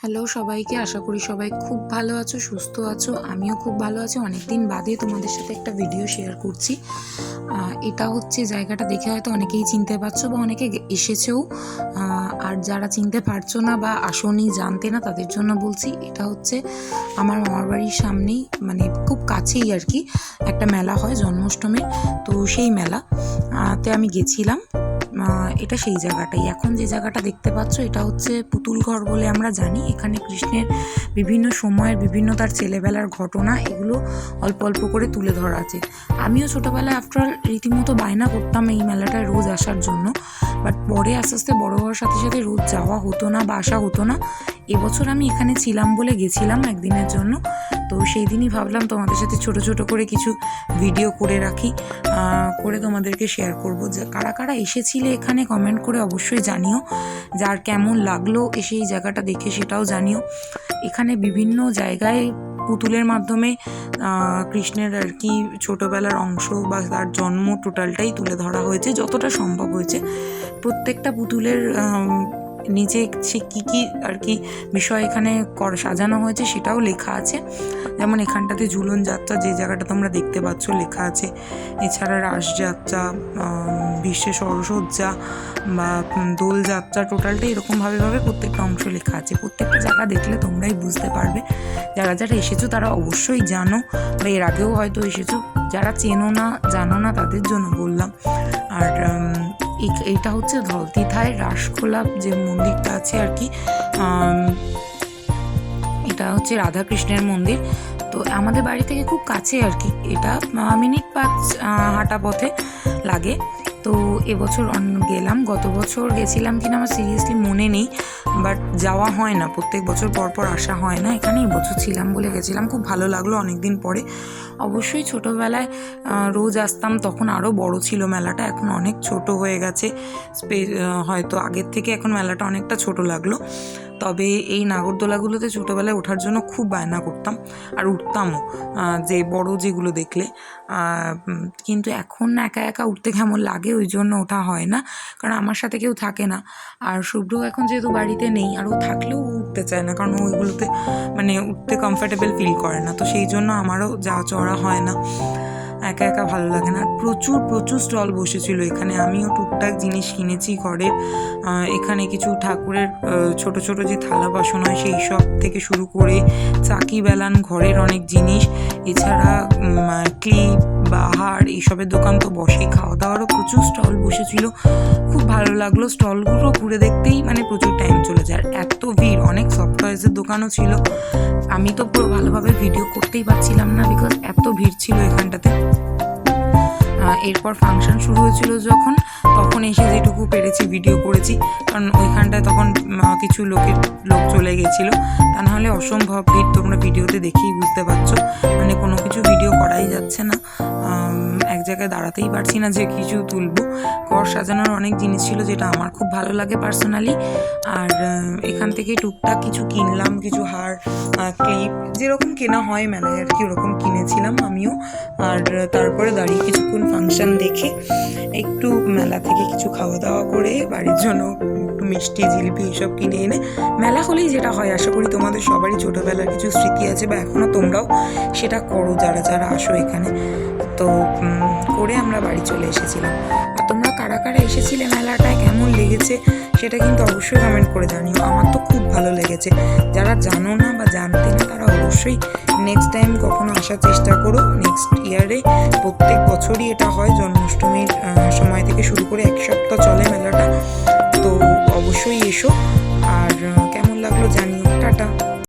Hello সবাইকে, আশা করি সবাই খুব ভালো আছো, সুস্থ আছো। আমিও খুব ভালো আছি। অনেকদিন বাদে তোমাদের সাথে একটা ভিডিও শেয়ার করছি। এটা হচ্ছে জায়গাটা দেখে হয়তো অনেকেই চিনতে পারছো বা অনেকে এসেছেও, আর যারা চিনতে পারছো না বা আসোনি, জানতে না, তাদের জন্য বলছি এটা হচ্ছে আমার মামার বাড়ির সামনেই, মানে খুব কাছেই আর কি, একটা মেলা হয় জন্মাষ্টমীর। তো সেই মেলাতে আমি গেছিলাম। এটা সেই জায়গাটাই। এখন যে জায়গাটা দেখতে পাচ্ছ এটা হচ্ছে পুতুল ঘর বলে আমরা জানি। এখানে কৃষ্ণের বিভিন্ন সময়ের বিভিন্ন তার ছেলেবেলার ঘটনা এগুলো অল্প অল্প করে তুলে ধরা আছে। আমিও ছোটোবেলায় আফটার রীতিমতো বায়না করতাম এই মেলাটায় রোজ আসার জন্য, বাট পরে আস্তে আস্তে বড়ো হওয়ার সাথে সাথে রোজ যাওয়া হতো না বা আসা হতো না। এবছর আমি এখানে ছিলাম বলে গেছিলাম একদিনের জন্য। তো সেই দিনই ভাবলাম তোমাদের সাথে ছোট ছোট করে কিছু ভিডিও করে রাখি, করে তোমাদেরকে শেয়ার করব। যে কারা কারা এসেছিলে এখানে কমেন্ট করে অবশ্যই জানিও, যার কেমন লাগলো এসে এই জায়গাটা দেখে সেটাও জানিও। এখানে বিভিন্ন জায়গায় পুতুলের মাধ্যমে কৃষ্ণের আর কি ছোটোবেলার অংশ বা তার জন্ম টোটালটাই তুলে ধরা হয়েছে যতটা সম্ভব হয়েছে। প্রত্যেকটা পুতুলের নিচে সে কী কী আর কি বিষয় এখানে সাজানো হয়েছে সেটাও লেখা আছে। যেমন এখানটাতে ঝুলন যাত্রা, যে জায়গাটা তোমরা দেখতে পাচ্ছ, লেখা আছে। এছাড়া রাসযাত্রা, বিশ্বে সরসজ্জা বা দোলযাত্রা, টোটালটা এরকমভাবে প্রত্যেকটা অংশ লেখা আছে। প্রত্যেকটা জায়গা দেখলে তোমরাই বুঝতে পারবে। যারা যারা এসেছো তারা অবশ্যই জানো, বা এর আগেও হয়তো এসেছো। যারা চেনো না, জানো না, তাদের জন্য বললাম। আর এটা হচ্ছে ধলতিথায় রাসখোলা যে মন্দিরটা আছে আর কি, এটা হচ্ছে রাধাকৃষ্ণের মন্দির। তো আমাদের বাড়ি থেকে খুব কাছে আর কি, এটা মিনিট 5 হাঁটা পথে লাগে। তো এবছর গেলাম, গত বছর গেছিলাম কিনা আমার সিরিয়াসলি মনে নেই, বাট যাওয়া হয় না, প্রত্যেক বছর পর পর আসা হয় না। এখানে এবছর ছিলাম বলে গেছিলাম, খুব ভালো লাগলো অনেক দিন পরে। অবশ্যই ছোটোবেলায় রোজ আসতাম, তখন আরও বড় ছিল মেলাটা, এখন অনেক ছোট হয়ে গেছে। হয়তো আগের থেকে এখন মেলাটা অনেকটা ছোট লাগলো। তবে এই নাগরদোলাগুলোতে ছোটোবেলায় ওঠার জন্য খুব বায়না করতাম, আর উঠতামও, যে বড় যেগুলো দেখলে। কিন্তু এখন একা একা উঠতে কেমন লাগে, ওই জন্য ওঠা হয় না, কারণ আমার সাথে কেউ থাকে না। আর শুভ্র এখন যেহেতু বাড়িতে নেই, আর ও থাকলেও উঠতে চায় না, কারণ ওইগুলোতে মানে উঠতে কমফর্টেবল ফিল করে না। তো সেই জন্য আমারও যাওয়া চড়া হয় না, একা একা ভালো লাগে না। প্রচুর প্রচুর স্টল বসেছিল এখানে, আমিও টুকটাক জিনিস কিনেছি ঘরের। এখানে কিছু ঠাকুরের ছোট ছোট যে থালা বাসন হয় সেই সব থেকে শুরু করে চাকি বেলান, ঘরের অনেক জিনিস, এছাড়া ক্লিপ বা হাড়, এইসবের দোকান তো বসেই। খাওয়া দাওয়ারও প্রচুর স্টল বসেছিল, খুব ভালো লাগলো। স্টলগুলো ঘুরে দেখতেই মানে প্রচুর টাইম চলে যায়, আর এত ভিড়। অনেক সফট টয়েসের দোকানও ছিল, আমি তো পুরো ভালোভাবে ভিডিও করতেই পারছিলাম না, বিকজ এত ভিড় ছিল এখানটাতে। এরপর ফাংশন শুরু হয়েছিল যখন, তখন এসে যেটুকু পেরেছি ভিডিও করেছি, কারণ ওইখানটায় তখন কিছু লোক চলে গেছিলো। তা নাহলে অসম্ভব ভিড়, তোমরা ভিডিওতে দেখেই বুঝতে পারছো। মানে কোনো কিছু ভিডিও করাই যাচ্ছে না, এক জায়গায় দাঁড়াতেই পারছি না যে কিছু তুলবো। ঘর সাজানোর অনেক জিনিস ছিল, যেটা আমার খুব ভালো লাগে পার্সোনালি। আর এখান থেকে টুকটাক কিছু কিনলাম, কিছু হার, ক্লিপ, যেরকম কেনা হয় মেলায় আর কি, ওরকম কিনেছিলাম আমিও। আর তারপরে দাঁড়িয়ে কিছুক্ষণ ফাংশন দেখে একটু মেলা থেকে কিছু খাওয়া দাওয়া করে বাড়ির জন্য একটু মিষ্টি, জিলিপি এইসব কিনে এনে, মেলা হলেই যেটা হয়, আশা করি তোমাদের সবারই ছোটোবেলার কিছু স্মৃতি আছে, বা এখনও তোমরাও সেটা করো যারা যারা আসো এখানে। তো করে আমরা বাড়ি চলে এসেছিলাম। আর তোমরা কারা কারা এসেছিলে, মেলাটায় কেমন লেগেছে সেটা কিন্তু অবশ্যই কমেন্ট করে জানিও। আমার তো খুব ভালো লেগেছে। যারা জানো না বা জানতে না, তারা অবশ্যই নেক্সট টাইম কখনো আসার চেষ্টা করো। নেক্সট ইয়ারে প্রত্যেক বছরই এটা হয়, জন্মাষ্টমীর সময় থেকে শুরু করে 1 সপ্তাহ চলে মেলাটা। তো অবশ্যই এসো, আর কেমন লাগলো জানিও। টাটা।